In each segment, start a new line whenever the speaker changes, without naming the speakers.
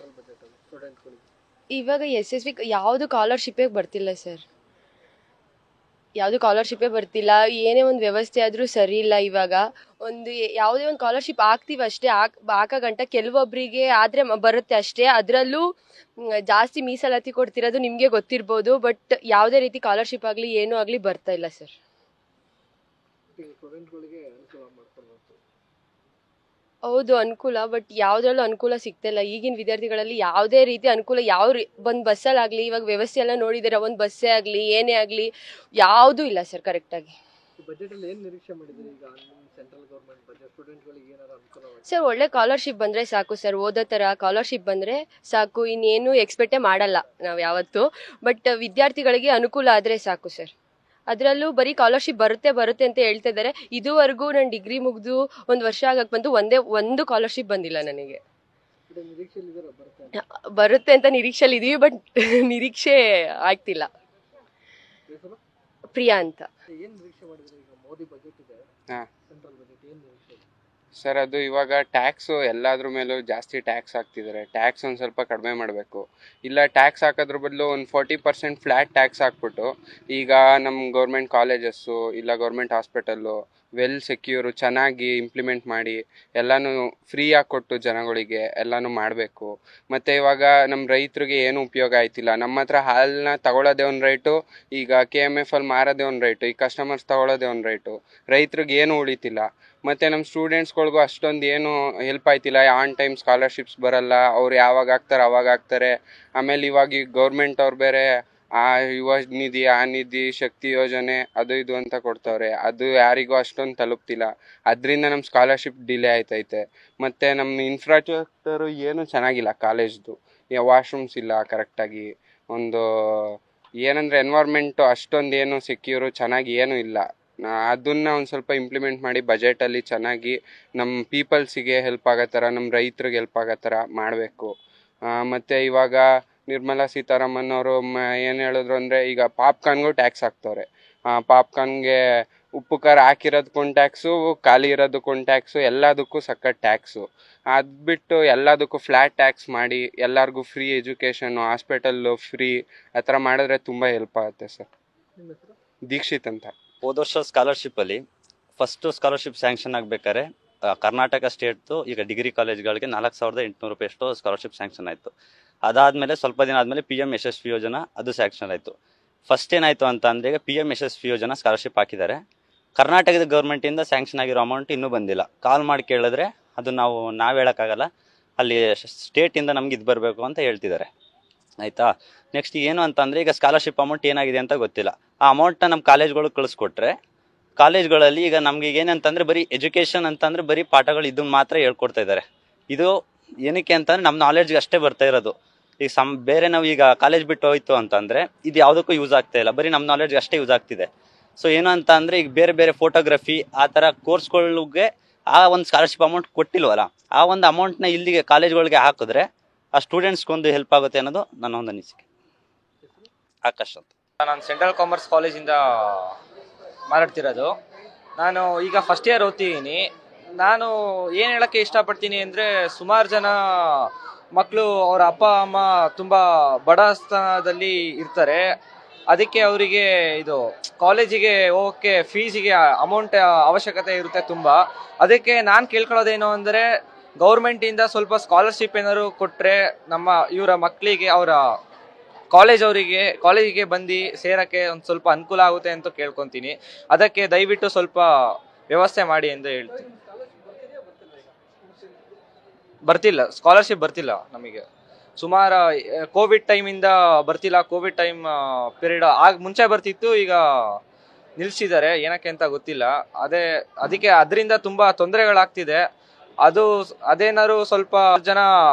Central budget ಅಲ್ಲಿ ಸ್ಟೂಡೆಂಟ್ಗಳಿಗೆ?
ಇವಾಗ SSV ಯಾವುದು ಸ್ಕಾಲರ್ಶಿಪ್ಪೇ ಬರ್ತಿಲ್ಲ ಸರ್, ಯಾವುದು ಸ್ಕಾಲರ್ಶಿಪ್ಪೇ ಬರ್ತಿಲ್ಲ. ಏನೇ ಒಂದು ವ್ಯವಸ್ಥೆ ಆದರೂ ಸರಿ ಇಲ್ಲ. ಇವಾಗ ಒಂದು ಯಾವುದೇ ಒಂದು ಸ್ಕಾಲರ್ಶಿಪ್ ಹಾಕ್ತೀವಿ ಅಷ್ಟೇ, ಹಾಕೋ ಗಂಟ ಕೆಲವೊಬ್ಬರಿಗೆ ಆದರೆ ಬರುತ್ತೆ ಅಷ್ಟೇ. ಅದರಲ್ಲೂ ಜಾಸ್ತಿ ಮೀಸಲಾತಿ ಕೊಡ್ತಿರೋದು ನಿಮಗೆ ಗೊತ್ತಿರ್ಬೋದು. ಬಟ್ ಯಾವುದೇ ರೀತಿ ಸ್ಕಾಲರ್ಶಿಪ್ ಆಗಲಿ ಏನೂ ಆಗಲಿ ಬರ್ತಾ ಇಲ್ಲ ಸರ್.
ಸ್ಟೂಡೆಂಟ್ಗಳಿಗೆ ಅನುಕೂಲ ಮಾಡ್ಕೊಡ್ಬೇಕು.
ಹೌದು ಅನುಕೂಲ, ಬಟ್ ಯಾವುದ್ರಲ್ಲೂ ಅನುಕೂಲ ಸಿಗ್ತಿಲ್ಲ. ಈಗಿನ ವಿದ್ಯಾರ್ಥಿಗಳಲ್ಲಿ ಯಾವುದೇ ರೀತಿ ಅನುಕೂಲ ಒಂದು ಬಸ್ಸಲ್ಲಾಗಲಿ, ಇವಾಗ ವ್ಯವಸ್ಥೆ ಎಲ್ಲ ನೋಡಿದ್ದೀರಾ, ಒಂದು ಬಸ್ಸೇ ಆಗಲಿ ಏನೇ ಆಗಲಿ ಯಾವುದೂ ಇಲ್ಲ ಸರ್ ಕರೆಕ್ಟಾಗಿ.
ಬಜೆಟ್ ಅಲ್ಲಿ ಏನು ನಿರೀಕ್ಷೆ ಮಾಡಿದ್ರಿ ಈಗ ಸೆಂಟ್ರಲ್ ಗೌರ್ಮೆಂಟ್ ಬಜೆಟ್ ಸ್ಟೂಡೆಂಟ್ಗಳಿಗೆ ಏನಾದ್ರು ಅನುಕೂಲವಾಗಿದೆ?
ಸರ್ ಒಳ್ಳೆ ಸ್ಕಾಲರ್ಶಿಪ್ ಬಂದರೆ ಸಾಕು ಸರ್, ಓದೋ ಥರ ಸ್ಕಾಲರ್ಶಿಪ್ ಬಂದರೆ ಸಾಕು, ಇನ್ನೇನು ಎಕ್ಸ್ಪೆಕ್ಟೇ ಮಾಡಲ್ಲ ನಾವು ಯಾವತ್ತೂ. ಬಟ್ ವಿದ್ಯಾರ್ಥಿಗಳಿಗೆ ಅನುಕೂಲ ಆದರೆ ಸಾಕು ಸರ್. ಅದರಲ್ಲೂ ಬರೀ ಸ್ಕಾಲರ್ಶಿಪ್ ಬರುತ್ತೆ ಅಂತ ಹೇಳ್ತಾ ಇದ್ದಾರೆ. ಇದುವರೆಗೂ ನಾನು ಡಿಗ್ರಿ ಮುಗಿದು ಒಂದು ವರ್ಷ ಆಗಕ್ಕೆ ಬಂತು, ಒಂದು ಸ್ಕಾಲರ್ಶಿಪ್ ಬಂದಿಲ್ಲ ನನಗೆ. ಬರುತ್ತೆ ಅಂತ ನಿರೀಕ್ಷೆಯಲ್ಲಿ ಇದೀವಿ, ಬಟ್ ನಿರೀಕ್ಷೆ ಆಗ್ತಿಲ್ಲ. ಪ್ರಿಯಾ ಅಂತ.
ಸರ್ ಅದು ಇವಾಗ ಟ್ಯಾಕ್ಸು ಎಲ್ಲಾದ್ರ ಮೇಲೂ ಜಾಸ್ತಿ ಟ್ಯಾಕ್ಸ್ ಹಾಕ್ತಿದ್ದಾರೆ. ಟ್ಯಾಕ್ಸ್ ಒಂದು ಸ್ವಲ್ಪ ಕಡಿಮೆ ಮಾಡಬೇಕು. ಇಲ್ಲ ಟ್ಯಾಕ್ಸ್ ಹಾಕೋದ್ರ ಬದಲು ಒಂದು 40% ಫ್ಲ್ಯಾಟ್ ಟ್ಯಾಕ್ಸ್ ಹಾಕ್ಬಿಟ್ಟು ಈಗ ನಮ್ಮ ಗೌರ್ಮೆಂಟ್ ಕಾಲೇಜಸ್ಸು ಇಲ್ಲ ಗೌರ್ಮೆಂಟ್ ಹಾಸ್ಪಿಟಲ್ಲು ವೆಲ್ ಸೆಕ್ಯೂರು ಚೆನ್ನಾಗಿ ಇಂಪ್ಲಿಮೆಂಟ್ ಮಾಡಿ ಎಲ್ಲನೂ ಫ್ರೀಯಾಗಿ ಕೊಟ್ಟು ಜನಗಳಿಗೆ ಎಲ್ಲನೂ ಮಾಡಬೇಕು. ಮತ್ತು ಇವಾಗ ನಮ್ಮ ರೈತರಿಗೆ ಏನೂ ಉಪಯೋಗ ಆಯ್ತಿಲ್ಲ. ನಮ್ಮ ಹತ್ರ ಹಾಲನ್ನ ತಗೊಳ್ಳೋದೇ ಒಂದು ರೇಟು, ಈಗ KMF ಅಲ್ಲಿ ಮಾರೋದೇ ಒಂದು ರೇಟು, ಈ ಕಸ್ಟಮರ್ಸ್ ತಗೊಳ್ಳೋದೇ ಒಂದು ರೇಟು. ರೈತರಿಗೆ ಏನೂ ಉಳಿತಿಲ್ಲ. ಮತ್ತು ನಮ್ಮ ಸ್ಟೂಡೆಂಟ್ಸ್ಗಳಿಗೂ ಅಷ್ಟೊಂದು ಏನು ಹೆಲ್ಪ್ ಆಯ್ತಿಲ್ಲ. ಆನ್ ಟೈಮ್ ಸ್ಕಾಲರ್ಶಿಪ್ಸ್ ಬರಲ್ಲ, ಅವ್ರು ಯಾವಾಗ ಹಾಕ್ತಾರೆ ಅವಾಗ ಹಾಕ್ತಾರೆ. ಆಮೇಲೆ ಇವಾಗ ಈ ಗೌರ್ಮೆಂಟ್ ಅವ್ರು ಬೇರೆ ಆ ಯುವ ನಿಧಿ, ಆ ನಿಧಿ, ಶಕ್ತಿ ಯೋಜನೆ ಅದು ಇದು ಅಂತ ಕೊಡ್ತವ್ರೆ. ಅದು ಯಾರಿಗೂ ಅಷ್ಟೊಂದು ತಲುಪ್ತಿಲ್ಲ. ಅದರಿಂದ ನಮ್ಮ ಸ್ಕಾಲರ್ಶಿಪ್ ಡಿಲೇ ಆಯ್ತೈತೆ. ಮತ್ತು ನಮ್ಮ ಇನ್ಫ್ರಾಸ್ಟ್ರಕ್ಚರು ಏನೂ ಚೆನ್ನಾಗಿಲ್ಲ ಕಾಲೇಜ್ದು. ವಾಶ್ರೂಮ್ಸ್ ಇಲ್ಲ ಕರೆಕ್ಟಾಗಿ. ಒಂದು ಏನಂದರೆ ಎನ್ವೈರ್ಮೆಂಟು ಅಷ್ಟೊಂದು ಏನು ಸೆಕ್ಯೂರು ಚೆನ್ನಾಗಿ ಏನೂ ಇಲ್ಲ. ಅದನ್ನು ಒಂದು ಸ್ವಲ್ಪ ಇಂಪ್ಲಿಮೆಂಟ್ ಮಾಡಿ ಬಜೆಟಲ್ಲಿ ಚೆನ್ನಾಗಿ ನಮ್ಮ ಪೀಪಲ್ಸಿಗೆ ಹೆಲ್ಪ್ ಆಗೋ ಥರ, ನಮ್ಮ ರೈತರಿಗೆ ಹೆಲ್ಪ್ ಆಗೋ ಥರ ಮಾಡಬೇಕು. ಮತ್ತು ಇವಾಗ ನಿರ್ಮಲಾ ಸೀತಾರಾಮನ್ ಅವರು ಏನು ಹೇಳಿದ್ರು ಅಂದರೆ ಈಗ ಪಾಪ್ಕಾರ್ನ್ಗೂ ಟ್ಯಾಕ್ಸ್ ಹಾಕ್ತವ್ರೆ. ಪಾಪ್ಕಾರ್ನ್ಗೆ ಉಪ್ಪು ಖಾರ ಹಾಕಿರೋದಕ್ಕೊಂದು ಟ್ಯಾಕ್ಸು, ಖಾಲಿ ಇರೋದಕ್ಕೊಂದು ಟ್ಯಾಕ್ಸು, ಎಲ್ಲದಕ್ಕೂ ಸಖತ್ ಟ್ಯಾಕ್ಸು. ಅದು ಬಿಟ್ಟು ಎಲ್ಲದಕ್ಕೂ ಫ್ಲ್ಯಾಟ್ ಟ್ಯಾಕ್ಸ್ ಮಾಡಿ ಎಲ್ಲರಿಗೂ ಫ್ರೀ ಎಜುಕೇಷನ್ನು, ಹಾಸ್ಪಿಟಲ್ಲು ಫ್ರೀ ಆ ಥರ ಮಾಡಿದ್ರೆ ತುಂಬ ಹೆಲ್ಪ್ ಆಗುತ್ತೆ ಸರ್. ದೀಕ್ಷಿತ್ ಅಂತ.
ಹೋದ ವರ್ಷ ಸ್ಕಾಲರ್ಶಿಪ್ಪಲ್ಲಿ ಫಸ್ಟು ಸ್ಕಾಲರ್ಶಿಪ್ ಸ್ಯಾಂಕ್ಷನ್ ಆಗಬೇಕಾದ್ರೆ ಕರ್ನಾಟಕ ಸ್ಟೇಟ್ದು ಈಗ ಡಿಗ್ರಿ ಕಾಲೇಜ್ಗಳಿಗೆ 4800 ರೂಪಾಯಿ ಅಷ್ಟು ಸ್ಕಾಲರ್ಶಿಪ್ ಸ್ಯಾಂಕ್ಷನ್ ಆಯಿತು. ಅದಾದಮೇಲೆ ಸ್ವಲ್ಪ ದಿನ ಆದಮೇಲೆ PM ಯಶಸ್ವಿ ಯೋಜನಾ ಅದು ಸ್ಯಾಂಕ್ಷನ್ ಆಯಿತು. ಫಸ್ಟ್ ಏನಾಯಿತು ಅಂತ ಅಂದರೆ ಈಗ PM ಯಶಸ್ವಿ ಯೋಜನಾ ಸ್ಕಾಲರ್ಶಿಪ್ ಹಾಕಿದ್ದಾರೆ. ಕರ್ನಾಟಕದ ಗೌರ್ಮೆಂಟಿಂದ ಸ್ಯಾಂಕ್ಷನ್ ಆಗಿರೋ ಅಮೌಂಟ್ ಇನ್ನೂ ಬಂದಿಲ್ಲ. ಕಾಲ್ ಮಾಡಿ ಕೇಳಿದ್ರೆ ಅದು ನಾವು ಹೇಳೋಕ್ಕಾಗಲ್ಲ, ಅಲ್ಲಿ ಸ್ಟೇಟಿಂದ ನಮ್ಗೆ ಇದು ಬರಬೇಕು ಅಂತ ಹೇಳ್ತಿದ್ದಾರೆ. ಆಯಿತಾ. ನೆಕ್ಸ್ಟ್ ಏನು ಅಂತಂದರೆ ಈಗ ಸ್ಕಾಲರ್ಶಿಪ್ ಅಮೌಂಟ್ ಏನಾಗಿದೆ ಅಂತ ಗೊತ್ತಿಲ್ಲ. ಆ ಅಮೌಂಟ್ನ ನಮ್ಮ ಕಾಲೇಜ್ಗಳಿಗೆ ಕಳಿಸ್ಕೊಟ್ರೆ ಕಾಲೇಜ್ಗಳಲ್ಲಿ ಈಗ ನಮ್ಗೆ ಏನಂತಂದರೆ ಬರೀ ಎಜುಕೇಷನ್ ಅಂತಂದರೆ ಬರೀ ಪಾಠಗಳು ಇದನ್ನು ಮಾತ್ರ ಹೇಳ್ಕೊಡ್ತಾ ಇದ್ದಾರೆ. ಇದು ಏನಕ್ಕೆ ಅಂತಂದರೆ ನಮ್ಮ ನಾಲೆಡ್ಜ್ಗೆ ಅಷ್ಟೇ ಬರ್ತಾ ಇರೋದು. ಈಗ ಬೇರೆ ನಾವು ಈಗ ಕಾಲೇಜ್ ಬಿಟ್ಟು ಹೋಯ್ತು ಅಂತಂದರೆ ಇದು ಯಾವುದಕ್ಕೂ ಯೂಸ್ ಆಗ್ತಾ ಇಲ್ಲ, ಬರೀ ನಮ್ಮ ನಾಲೆಡ್ಜ್ಗೆ ಅಷ್ಟೇ ಯೂಸ್ ಆಗ್ತಿದೆ. ಸೊ ಏನು ಅಂತ ಅಂದರೆ ಈಗ ಬೇರೆ ಫೋಟೋಗ್ರಫಿ ಆ ಥರ ಕೋರ್ಸ್ಗಳಿಗೆ ಆ ಒಂದು ಸ್ಕಾಲರ್ಶಿಪ್ ಅಮೌಂಟ್ ಕೊಟ್ಟಿಲ್ವಲ್ಲ, ಆ ಒಂದು ಅಮೌಂಟ್ನ ಇಲ್ಲಿಗೆ ಕಾಲೇಜ್ಗಳಿಗೆ ಹಾಕಿದ್ರೆ ಆ ಸ್ಟೂಡೆಂಟ್ಸ್ಗೊಂದು ಹೆಲ್ಪ್ ಆಗುತ್ತೆ ಅನ್ನೋದು ನನ್ನ ಒಂದು ಅನಿಸಿಕೆ. ಆಕಾಶ್ ಅಂತ.
ನಾನು ಸೆಂಟ್ರಲ್ ಕಾಮರ್ಸ್ ಕಾಲೇಜಿಂದ ಮಾತಾಡ್ತಿರೋದು. ನಾನು ಈಗ ಫಸ್ಟ್ ಇಯರ್ ಓದ್ತಿದ್ದೀನಿ. ನಾನು ಏನು ಹೇಳೋಕ್ಕೆ ಇಷ್ಟಪಡ್ತೀನಿ ಅಂದರೆ, ಸುಮಾರು ಜನ ಮಕ್ಕಳು ಅವರ ಅಪ್ಪ ಅಮ್ಮ ತುಂಬ ಬಡ ಸ್ಥಾನದಲ್ಲಿ ಇರ್ತಾರೆ. ಅದಕ್ಕೆ ಅವರಿಗೆ ಇದು ಕಾಲೇಜಿಗೆ ಹೋಗೋಕ್ಕೆ ಫೀಸಿಗೆ ಅಮೌಂಟ್ ಅವಶ್ಯಕತೆ ಇರುತ್ತೆ ತುಂಬ. ಅದಕ್ಕೆ ನಾನು ಕೇಳ್ಕೊಳ್ಳೋದೇನು ಅಂದರೆ, ಗೌರ್ಮೆಂಟಿಂದ ಸ್ವಲ್ಪ ಸ್ಕಾಲರ್ಶಿಪ್ ಏನಾದ್ರು ಕೊಟ್ಟರೆ ನಮ್ಮ ಇವರ ಮಕ್ಕಳಿಗೆ ಅವರ ಕಾಲೇಜಿಗೆ ಬಂದು ಸೇರೋಕ್ಕೆ ಒಂದು ಸ್ವಲ್ಪ ಅನುಕೂಲ ಆಗುತ್ತೆ ಅಂತ ಕೇಳ್ಕೊತೀನಿ. ಅದಕ್ಕೆ ದಯವಿಟ್ಟು ಸ್ವಲ್ಪ ವ್ಯವಸ್ಥೆ ಮಾಡಿ ಎಂದು ಹೇಳ್ತೀನಿ. ಬರ್ತಿಲ್ಲ, ಸ್ಕಾಲರ್ಶಿಪ್ ಬರ್ತಿಲ್ಲ ನಮಗೆ. ಸುಮಾರು ಕೋವಿಡ್ ಟೈಮಿಂದ ಬರ್ತಿಲ್ಲ. ಕೋವಿಡ್ ಟೈಮ್ ಪೀರಿಯಡ್ ಮುಂಚೆ ಬರ್ತಿತ್ತು, ಈಗ ನಿಲ್ಲಿಸಿದ್ದಾರೆ. ಏನಕ್ಕೆ ಅಂತ ಗೊತ್ತಿಲ್ಲ. ಅದಕ್ಕೆ ಅದರಿಂದ ತುಂಬ ತೊಂದರೆಗಳಾಗ್ತಿದೆ. ಅದೇನಾದ್ರು ಸ್ವಲ್ಪ ಜನ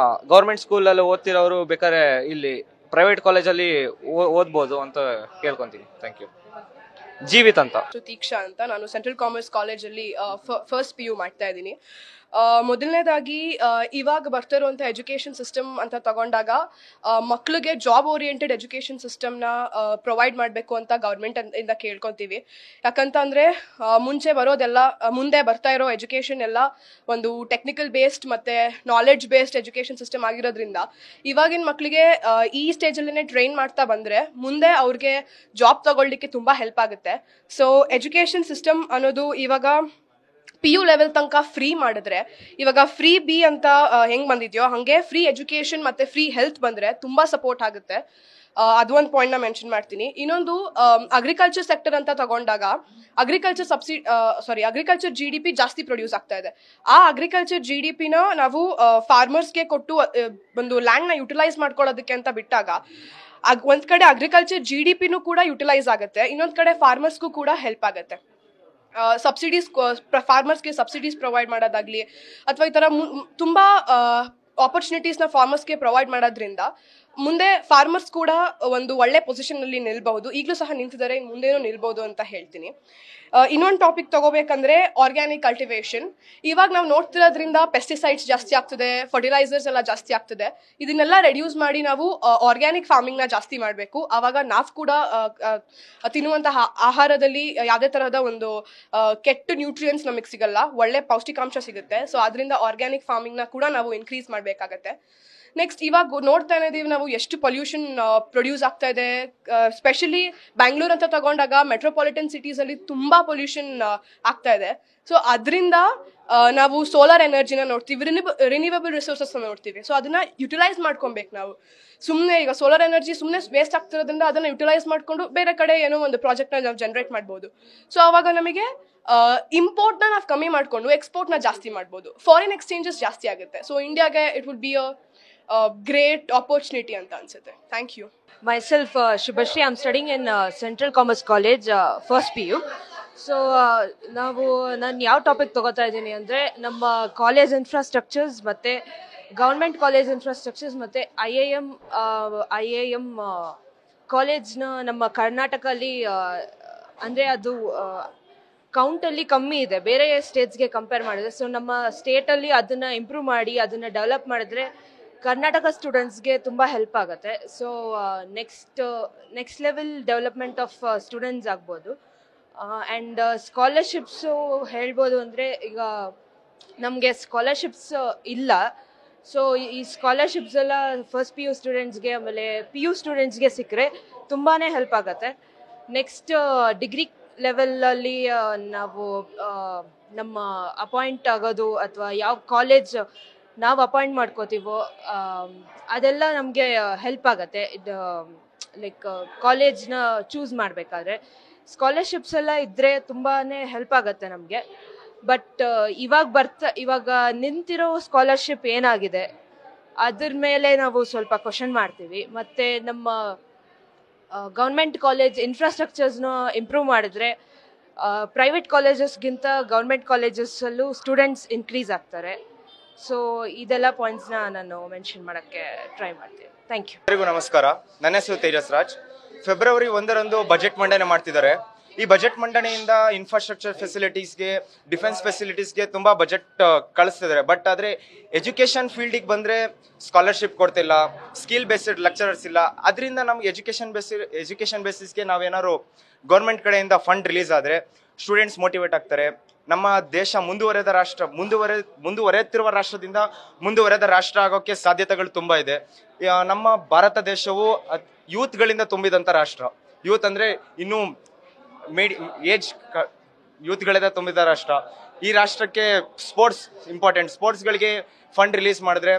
ಗೌರ್ಮೆಂಟ್ ಸ್ಕೂಲಲ್ಲಿ ಓದ್ತಿರೋರು ಬೇಕಾದ್ರೆ ಇಲ್ಲಿ ಪ್ರೈವೇಟ್ ಕಾಲೇಜಲ್ಲಿ ಓದ್ಬೋದು ಅಂತ ಕೇಳ್ಕೊತೀನಿ. Thank you. ಜೀವಿತ್ ಅಂತ.
ತೀಕ್ಷಾ ಅಂತ. ನಾನು ಸೆಂಟ್ರಲ್ ಕಾಮರ್ಸ್ ಕಾಲೇಜಲ್ಲಿ ಫಸ್ಟ್ PU ಮಾಡ್ತಾ ಇದ್ದೀನಿ. ಮೊದಲನೇದಾಗಿ ಇವಾಗ ಬರ್ತಿರುವಂಥ ಎಜುಕೇಷನ್ ಸಿಸ್ಟಮ್ ಅಂತ ತಗೊಂಡಾಗ ಮಕ್ಕಳಿಗೆ ಜಾಬ್ ಓರಿಯೆಂಟೆಡ್ ಎಜುಕೇಷನ್ ಸಿಸ್ಟಮ್ನ ಪ್ರೊವೈಡ್ ಮಾಡಬೇಕು ಅಂತ ಗೌರ್ಮೆಂಟ್ ಇಂದ ಕೇಳ್ಕೊತೀವಿ. ಯಾಕಂತಂದರೆ ಮುಂಚೆ ಬರೋದೆಲ್ಲ ಮುಂದೆ ಬರ್ತಾ ಇರೋ ಎಜುಕೇಷನ್ ಎಲ್ಲ ಒಂದು ಟೆಕ್ನಿಕಲ್ ಬೇಸ್ಡ್ ಮತ್ತು ನಾಲೆಡ್ಜ್ ಬೇಸ್ಡ್ ಎಜುಕೇಷನ್ ಸಿಸ್ಟಮ್ ಆಗಿರೋದ್ರಿಂದ ಇವಾಗಿನ ಮಕ್ಕಳಿಗೆ ಈ ಸ್ಟೇಜಲ್ಲೇ ಟ್ರೈನ್ ಮಾಡ್ತಾ ಬಂದರೆ ಮುಂದೆ ಅವ್ರಿಗೆ ಜಾಬ್ ತಗೊಳ್ಳಿಕ್ಕೆ ತುಂಬ ಹೆಲ್ಪ್ ಆಗುತ್ತೆ. ಸೊ ಎಜುಕೇಷನ್ ಸಿಸ್ಟಮ್ ಅನ್ನೋದು ಇವಾಗ PU ಲೆವೆಲ್ ತನಕ ಫ್ರೀ ಮಾಡಿದ್ರೆ, ಇವಾಗ ಫ್ರೀ ಬಿ ಅಂತ ಹೆಂಗೆ ಬಂದಿದೆಯೋ ಹಾಗೆ ಫ್ರೀ ಎಜುಕೇಷನ್ ಮತ್ತು ಫ್ರೀ ಹೆಲ್ತ್ ಬಂದರೆ ತುಂಬ ಸಪೋರ್ಟ್ ಆಗುತ್ತೆ. ಅದು ಒಂದು ಪಾಯಿಂಟ್ನ ಮೆನ್ಷನ್ ಮಾಡ್ತೀನಿ. ಇನ್ನೊಂದು ಅಗ್ರಿಕಲ್ಚರ್ ಸೆಕ್ಟರ್ ಅಂತ ತಗೊಂಡಾಗ ಅಗ್ರಿಕಲ್ಚರ್ GDP ಜಾಸ್ತಿ ಪ್ರೊಡ್ಯೂಸ್ ಆಗ್ತಾ ಇದೆ. ಆ ಅಗ್ರಿಕಲ್ಚರ್ GDPನ ನಾವು ಫಾರ್ಮರ್ಸ್ಗೆ ಕೊಟ್ಟು ಒಂದು ಲ್ಯಾಂಡ್ನ ಯುಟಿಲೈಸ್ ಮಾಡ್ಕೊಳ್ಳೋದಕ್ಕೆ ಅಂತ ಬಿಟ್ಟಾಗ ಒಂದ್ ಕಡೆ ಅಗ್ರಿಕಲ್ಚರ್ GDPನೂ ಕೂಡ ಯುಟಿಲೈಸ್ ಆಗುತ್ತೆ, ಇನ್ನೊಂದ್ ಕಡೆ ಫಾರ್ಮರ್ಸ್ಗೂ ಕೂಡ ಹೆಲ್ಪ್ ಆಗುತ್ತೆ. ಸಬ್ಸಿಡೀಸ್ ಫಾರ್ಮರ್ಸ್ಗೆ ಸಬ್ಸಿಡೀಸ್ ಪ್ರೊವೈಡ್ ಮಾಡೋದಾಗ್ಲಿ ಅಥವಾ ಈ ಥರ ತುಂಬ ಆಪರ್ಚುನಿಟೀಸ್ನ ಫಾರ್ಮರ್ಸ್ಗೆ ಪ್ರೊವೈಡ್ ಮಾಡೋದ್ರಿಂದ ಮುಂದೆ ಫಾರ್ಮರ್ಸ್ ಕೂಡ ಒಂದು ಒಳ್ಳೆ ಪೊಸಿಷನ್ನಲ್ಲಿ ನಿಲ್ಬಹುದು. ಈಗಲೂ ಸಹ ನಿಂತಿದ್ದಾರೆ, ಮುಂದೇನೂ ನಿಲ್ಬಹುದು ಅಂತ ಹೇಳ್ತೀನಿ. ಇನ್ನೊಂದು ಟಾಪಿಕ್ ತಗೋಬೇಕಂದ್ರೆ ಆರ್ಗ್ಯಾನಿಕ್ ಕಲ್ಟಿವೇಶನ್. ಇವಾಗ ನಾವು ನೋಡ್ತಿರೋದ್ರಿಂದ ಪೆಸ್ಟಿಸೈಡ್ಸ್ ಜಾಸ್ತಿ ಆಗ್ತದೆ, ಫರ್ಟಿಲೈಸರ್ಸ್ ಎಲ್ಲ ಜಾಸ್ತಿ ಆಗ್ತದೆ. ಇದನ್ನೆಲ್ಲ ರೆಡ್ಯೂಸ್ ಮಾಡಿ ನಾವು ಆರ್ಗ್ಯಾನಿಕ್ ಫಾರ್ಮಿಂಗ್ನ ಜಾಸ್ತಿ ಮಾಡಬೇಕು. ಆವಾಗ ನಾವು ಕೂಡ ತಿನ್ನುವಂತಹ ಆಹಾರದಲ್ಲಿ ಯಾವುದೇ ತರಹದ ಒಂದು ಕೆಟ್ಟ ನ್ಯೂಟ್ರಿಯೆಂಟ್ಸ್ ನಮಗೆ ಸಿಗಲ್ಲ, ಒಳ್ಳೆ ಪೌಷ್ಟಿಕಾಂಶ ಸಿಗುತ್ತೆ. ಸೊ ಅದರಿಂದ ಆರ್ಗ್ಯಾನಿಕ್ ಫಾರ್ಮಿಂಗ್ನ ಕೂಡ ನಾವು ಇನ್ಕ್ರೀಸ್ ಮಾಡಬೇಕಾಗತ್ತೆ. ನೆಕ್ಸ್ಟ್ ಇವಾಗ ನೋಡ್ತಾ ಇದ್ದೀವಿ ನಾವು ಎಷ್ಟು ಪೊಲ್ಯೂಷನ್ ಪ್ರೊಡ್ಯೂಸ್ ಆಗ್ತಾ ಇದೆ. ಸ್ಪೆಷಲಿ ಬ್ಯಾಂಗ್ಳೂರ್ ಅಂತ ತಗೊಂಡಾಗ ಮೆಟ್ರೋಪಾಲಿಟನ್ ಸಿಟೀಸಲ್ಲಿ ತುಂಬ ಪೊಲ್ಯೂಷನ್ ಆಗ್ತಾ ಇದೆ. ಸೊ ಅದರಿಂದ ನಾವು ಸೋಲಾರ್ ಎನರ್ಜಿನ ನೋಡ್ತೀವಿ, ರಿನ್ಯೂವಬಲ್ ರಿಸೋರ್ಸಸ್ ನೋಡ್ತೀವಿ. ಸೊ ಅದನ್ನ ಯುಟಿಲೈಸ್ ಮಾಡ್ಕೊಬೇಕು ನಾವು. ಸುಮ್ಮನೆ ಈಗ ಸೋಲಾರ್ ಎನರ್ಜಿ ಸುಮ್ಮನೆ ವೇಸ್ಟ್ ಆಗ್ತಿರೋದ್ರಿಂದ ಅದನ್ನ ಯುಟಿಲೈಸ್ ಮಾಡಿಕೊಂಡು ಬೇರೆ ಕಡೆ ಏನೋ ಒಂದು ಪ್ರಾಜೆಕ್ಟ್ನ ನಾವು ಜನರೇಟ್ ಮಾಡ್ಬೋದು. ಸೊ ಅವಾಗ ನಮಗೆ ಇಂಪೋರ್ಟ್ನ ನಾವು ಕಮ್ಮಿ ಮಾಡಿಕೊಂಡು ಎಕ್ಸ್ಪೋರ್ಟ್ನ ಜಾಸ್ತಿ ಮಾಡ್ಬೋದು, ಫಾರಿನ್ ಎಕ್ಸ್ಚೇಂಜಸ್ ಜಾಸ್ತಿ ಆಗುತ್ತೆ. ಸೊ ಇಂಡಿಯಾಗೆ it would be great opportunity ಅಂತ ಅನ್ಸುತ್ತೆ. Thank you.
Myself, Shubhashri, I'm studying in Central Commerce College, first PU. So ನಾನು ಯಾವ ಟಾಪಿಕ್ ತಗೋತಾ ಇದ್ದೀನಿ ಅಂದರೆ ನಮ್ಮ ಕಾಲೇಜ್ ಇನ್ಫ್ರಾಸ್ಟ್ರಕ್ಚರ್ಸ್ ಮತ್ತು ಗೌರ್ಮೆಂಟ್ ಕಾಲೇಜ್ ಇನ್ಫ್ರಾಸ್ಟ್ರಕ್ಚರ್ಸ್ ಮತ್ತು IIM ಕಾಲೇಜ್ನ ನಮ್ಮ ಕರ್ನಾಟಕಲ್ಲಿ ಅಂದರೆ ಅದು ಕೌಂಟಲ್ಲಿ ಕಮ್ಮಿ ಇದೆ ಬೇರೆ ಸ್ಟೇಟ್ಸ್ಗೆ ಕಂಪೇರ್ ಮಾಡಿದ್ರೆ. ಸೊ ನಮ್ಮ ಸ್ಟೇಟಲ್ಲಿ ಅದನ್ನು ಇಂಪ್ರೂವ್ ಮಾಡಿ ಅದನ್ನು ಡೆವಲಪ್ ಮಾಡಿದ್ರೆ ಕರ್ನಾಟಕ ಸ್ಟೂಡೆಂಟ್ಸ್ಗೆ ತುಂಬ ಹೆಲ್ಪ್ ಆಗುತ್ತೆ. So next level development of students ಆಗ್ಬೋದು. ಆ್ಯಂಡ್ ಸ್ಕಾಲರ್ಶಿಪ್ಸು ಹೇಳ್ಬೋದು ಅಂದರೆ ಈಗ ನಮಗೆ ಸ್ಕಾಲರ್ಶಿಪ್ಸ್ ಇಲ್ಲ. ಸೊ ಈ ಸ್ಕಾಲರ್ಶಿಪ್ಸ್ ಎಲ್ಲ ಫಸ್ಟ್ PU ಸ್ಟೂಡೆಂಟ್ಸ್ಗೆ ಆಮೇಲೆ PU ಸ್ಟೂಡೆಂಟ್ಸ್ಗೆ ಸಿಕ್ಕರೆ ತುಂಬಾ ಹೆಲ್ಪ್ ಆಗುತ್ತೆ. ನೆಕ್ಸ್ಟ್ ಡಿಗ್ರಿ ಲೆವೆಲಲ್ಲಿ ನಾವು ನಮ್ಮ ಅಪಾಯಿಂಟ್ ಆಗೋದು ಅಥವಾ ಯಾವ ಕಾಲೇಜ್ ನಾವು ಅಪಾಯಿಂಟ್ ಮಾಡ್ಕೋತೀವೋ ಅದೆಲ್ಲ ನಮಗೆ ಹೆಲ್ಪ್ ಆಗುತ್ತೆ. ಇದು ಲೈಕ್ ಕಾಲೇಜ್ನ ಚೂಸ್ ಮಾಡಬೇಕಾದ್ರೆ ಸ್ಕಾಲರ್ಶಿಪ್ಸ್ ಎಲ್ಲ ಇದ್ದರೆ ತುಂಬಾ ಹೆಲ್ಪ್ ಆಗುತ್ತೆ ನಮಗೆ. ಬಟ್ ಇವಾಗ ನಿಂತಿರೋ ಸ್ಕಾಲರ್ಶಿಪ್ ಏನಾಗಿದೆ ಅದ್ರ ಮೇಲೆ ನಾವು ಸ್ವಲ್ಪ ಕ್ವಶನ್ ಮಾಡ್ತೀವಿ. ಮತ್ತು ನಮ್ಮ ಗೌರ್ಮೆಂಟ್ ಕಾಲೇಜ್ ಇನ್ಫ್ರಾಸ್ಟ್ರಕ್ಚರ್ಸ್ನ ಇಂಪ್ರೂವ್ ಮಾಡಿದ್ರೆ ಪ್ರೈವೇಟ್ ಕಾಲೇಜಸ್ಗಿಂತ ಗೌರ್ಮೆಂಟ್ ಕಾಲೇಜಸ್ಸಲ್ಲೂ ಸ್ಟೂಡೆಂಟ್ಸ್ ಇನ್ಕ್ರೀಸ್ ಆಗ್ತಾರೆ. ಸೊ ಇದೆಲ್ಲ ಪಾಯಿಂಟ್ಸ್ನ ನಾನು ಮೆನ್ಷನ್ ಮಾಡೋಕ್ಕೆ ಟ್ರೈ ಮಾಡ್ತೀನಿ. Thank you.
ಎಲ್ಲರಿಗೂ ನಮಸ್ಕಾರ. ನನ್ನ ಹೆಸರು ತೇಜಸ್ ರಾಜ್. ಫೆಬ್ರವರಿ 1ರಂದು ಬಜೆಟ್ ಮಂಡನೆ ಮಾಡ್ತಿದ್ದಾರೆ. ಈ ಬಜೆಟ್ ಮಂಡನೆಯಿಂದ ಇನ್ಫ್ರಾಸ್ಟ್ರಕ್ಚರ್ ಫೆಸಿಲಿಟೀಸ್ಗೆ, ಡಿಫೆನ್ಸ್ ಫೆಸಿಲಿಟೀಸ್ಗೆ ತುಂಬ ಬಜೆಟ್ ಕಳಿಸ್ತಿದ್ದಾರೆ. ಬಟ್ ಆದರೆ ಎಜುಕೇಷನ್ ಫೀಲ್ಡಿಗೆ ಬಂದರೆ ಸ್ಕಾಲರ್ಶಿಪ್ ಕೊಡ್ತಿಲ್ಲ, ಸ್ಕಿಲ್ ಬೇಸ್ಡ್ ಲೆಕ್ಚರರ್ಸ್ ಇಲ್ಲ. ಅದರಿಂದ ನಮ್ಗೆ ಎಜುಕೇಷನ್ ಬೇಸಿಸ್ಗೆ ನಾವೇನಾದ್ರು ಗೌರ್ಮೆಂಟ್ ಕಡೆಯಿಂದ ಫಂಡ್ ರಿಲೀಸ್ ಆದರೆ ಸ್ಟೂಡೆಂಟ್ಸ್ ಮೋಟಿವೇಟ್ ಆಗ್ತಾರೆ. ನಮ್ಮ ದೇಶ ಮುಂದುವರೆಯುತ್ತಿರುವ ರಾಷ್ಟ್ರದಿಂದ ಮುಂದುವರೆದ ರಾಷ್ಟ್ರ ಆಗೋಕ್ಕೆ ಸಾಧ್ಯತೆಗಳು ತುಂಬ ಇದೆ. ನಮ್ಮ ಭಾರತ ದೇಶವು ಯೂತ್ಗಳಿಂದ ತುಂಬಿದಂಥ ರಾಷ್ಟ್ರ. ಯೂತ್ ಅಂದರೆ ಇನ್ನೂ ಯೂತ್ಗಳಿಂದ ತುಂಬಿದ ರಾಷ್ಟ್ರ. ಈ ರಾಷ್ಟ್ರಕ್ಕೆ ಸ್ಪೋರ್ಟ್ಸ್ ಇಂಪಾರ್ಟೆಂಟ್. ಸ್ಪೋರ್ಟ್ಸ್ಗಳಿಗೆ ಫಂಡ್ ರಿಲೀಸ್ ಮಾಡಿದ್ರೆ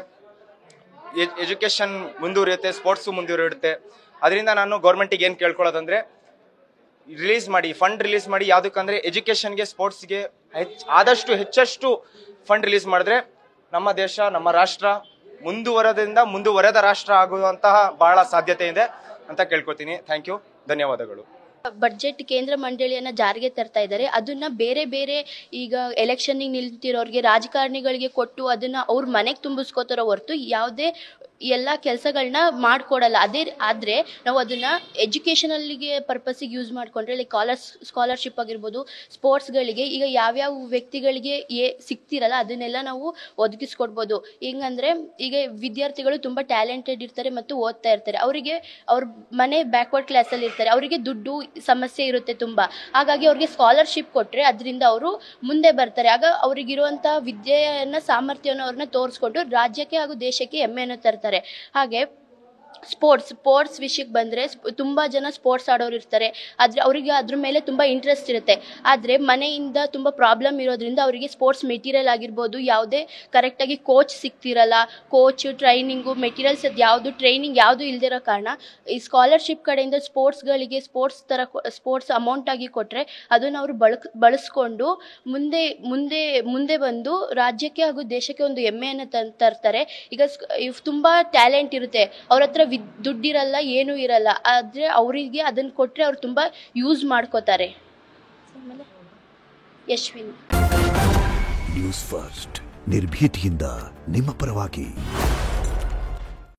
ಎಜುಕೇಷನ್ ಮುಂದುವರಿಯುತ್ತೆ, ಸ್ಪೋರ್ಟ್ಸು ಮುಂದುವರಿಯುತ್ತೆ. ಅದರಿಂದ ನಾನು ಗೌರ್ಮೆಂಟಿಗೆ ಏನು ಕೇಳ್ಕೊಳ್ಳೋದಂದರೆ ಫಂಡ್ ರಿಲೀಸ್ ಮಾಡಿ. ಯಾವುದಕ್ಕಂದರೆ ಎಜುಕೇಷನ್ಗೆ, ಸ್ಪೋರ್ಟ್ಸ್ಗೆ ಆದಷ್ಟು ಹೆಚ್ಚಷ್ಟು ಫಂಡ್ ರಿಲೀಸ್ ಮಾಡಿದ್ರೆ ನಮ್ಮ ದೇಶ, ನಮ್ಮ ರಾಷ್ಟ್ರ ಮುಂದುವರೆದ ರಾಷ್ಟ್ರ ಆಗುವಂತಹ ಬಹಳ ಸಾಧ್ಯತೆ ಇದೆ ಅಂತ ಕೇಳ್ಕೊತೀನಿ. ಥ್ಯಾಂಕ್ ಯು, ಧನ್ಯವಾದಗಳು.
ಬಡ್ಜೆಟ್ ಕೇಂದ್ರ ಮಂಡಳಿಯನ್ನ ಜಾರಿಗೆ ತರ್ತಾ ಇದ್ದಾರೆ. ಅದನ್ನ ಬೇರೆ ಬೇರೆ ಈಗ ಎಲೆಕ್ಷನ್ಗೆ ನಿಲ್ತಿರೋರಿಗೆ, ರಾಜಕಾರಣಿಗಳಿಗೆ ಕೊಟ್ಟು ಅದನ್ನ ಅವ್ರ ಮನೆಗೆ ತುಂಬಿಸ್ಕೋತಾರೋ ಹೊರತು ಯಾವುದೇ ಈ ಎಲ್ಲ ಕೆಲಸಗಳನ್ನ ಮಾಡಿಕೊಡಲ್ಲ. ಆದರೆ ನಾವು ಅದನ್ನು ಎಜುಕೇಷನಲ್ಲಿಗೆ ಪರ್ಪಸ್ಸಿಗೆ ಯೂಸ್ ಮಾಡಿಕೊಂಡ್ರೆ ಲೈಕ್ ಸ್ಕಾಲರ್ಶಿಪ್ ಆಗಿರ್ಬೋದು, ಸ್ಪೋರ್ಟ್ಸ್ಗಳಿಗೆ ಈಗ ಯಾವ್ಯಾವ ವ್ಯಕ್ತಿಗಳಿಗೆ ಸಿಗ್ತಿರಲ್ಲ ಅದನ್ನೆಲ್ಲ ನಾವು ಒದಗಿಸ್ಕೊಡ್ಬೋದು. ಹೆಂಗಂದರೆ ಈಗ ವಿದ್ಯಾರ್ಥಿಗಳು ತುಂಬ ಟ್ಯಾಲೆಂಟೆಡ್ ಇರ್ತಾರೆ ಮತ್ತು ಓದ್ತಾ ಇರ್ತಾರೆ, ಅವರಿಗೆ ಅವ್ರ ಮನೆ ಬ್ಯಾಕ್ವರ್ಡ್ ಕ್ಲಾಸಲ್ಲಿ ಇರ್ತಾರೆ, ಅವರಿಗೆ ದುಡ್ಡು ಸಮಸ್ಯೆ ಇರುತ್ತೆ ತುಂಬ. ಹಾಗಾಗಿ ಅವ್ರಿಗೆ ಸ್ಕಾಲರ್ಶಿಪ್ ಕೊಟ್ಟರೆ ಅದರಿಂದ ಅವರು ಮುಂದೆ ಬರ್ತಾರೆ. ಆಗ ಅವರಿಗಿರುವಂಥ ವಿದ್ಯೆಯನ್ನು ಸಾಮರ್ಥ್ಯವನ್ನು ಅವ್ರನ್ನ ತೋರಿಸ್ಕೊಂಡು ರಾಜ್ಯಕ್ಕೆ ಹಾಗೂ ದೇಶಕ್ಕೆ ಹೆಮ್ಮೆಯನ್ನು ತರ್ತಾರೆ. ಹಾಗೆ ಸ್ಪೋರ್ಟ್ಸ್ ವಿಷಯಕ್ಕೆ ಬಂದರೆ ತುಂಬ ಜನ ಸ್ಪೋರ್ಟ್ಸ್ ಆಡೋರು ಇರ್ತಾರೆ, ಆದರೆ ಅವರಿಗೆ ಅದ್ರ ಮೇಲೆ ತುಂಬ ಇಂಟ್ರೆಸ್ಟ್ ಇರುತ್ತೆ. ಆದರೆ ಮನೆಯಿಂದ ತುಂಬ ಪ್ರಾಬ್ಲಮ್ ಇರೋದ್ರಿಂದ ಅವರಿಗೆ ಸ್ಪೋರ್ಟ್ಸ್ ಮೆಟೀರಿಯಲ್ ಆಗಿರ್ಬೋದು ಯಾವುದೇ ಕರೆಕ್ಟಾಗಿ ಕೋಚ್ ಸಿಗ್ತಿರಲ್ಲ, ಟ್ರೈನಿಂಗು ಮೆಟೀರಿಯಲ್ಸ್ ಟ್ರೈನಿಂಗ್ ಯಾವುದು ಇಲ್ದಿರೋ ಕಾರಣ ಈ ಸ್ಕಾಲರ್ಶಿಪ್ ಕಡೆಯಿಂದ ಸ್ಪೋರ್ಟ್ಸ್ಗಳಿಗೆ ಸ್ಪೋರ್ಟ್ಸ್ ಅಮೌಂಟ್ ಆಗಿ ಕೊಟ್ಟರೆ ಅದನ್ನು ಅವರು ಬಳಸ್ಕೊಂಡು ಮುಂದೆ ಬಂದು ರಾಜ್ಯಕ್ಕೆ ಹಾಗೂ ದೇಶಕ್ಕೆ ಒಂದು ಹೆಮ್ಮೆಯನ್ನು ತರ್ತಾರೆ. ಈಗ ತುಂಬ ಟ್ಯಾಲೆಂಟ್ ಇರುತ್ತೆ, ಅವ್ರ ಹತ್ರ ದುಡ್ಡಿರಲ್ಲ, ಏನೂ ಇರಲ್ಲ, ಆದರೆ ಅವರಿಗೆ ಅದನ್ನು ಕೊಟ್ಟರೆ ಅವ್ರು ತುಂಬ ಯೂಸ್ ಮಾಡ್ಕೋತಾರೆ. ಯಶ್ವಿನ್,
ನ್ಯೂಸ್ ಫಸ್ಟ್ ನಿರ್ಭೀತಿಯಿಂದ ನಿಮ್ಮ ಪರವಾಗಿ.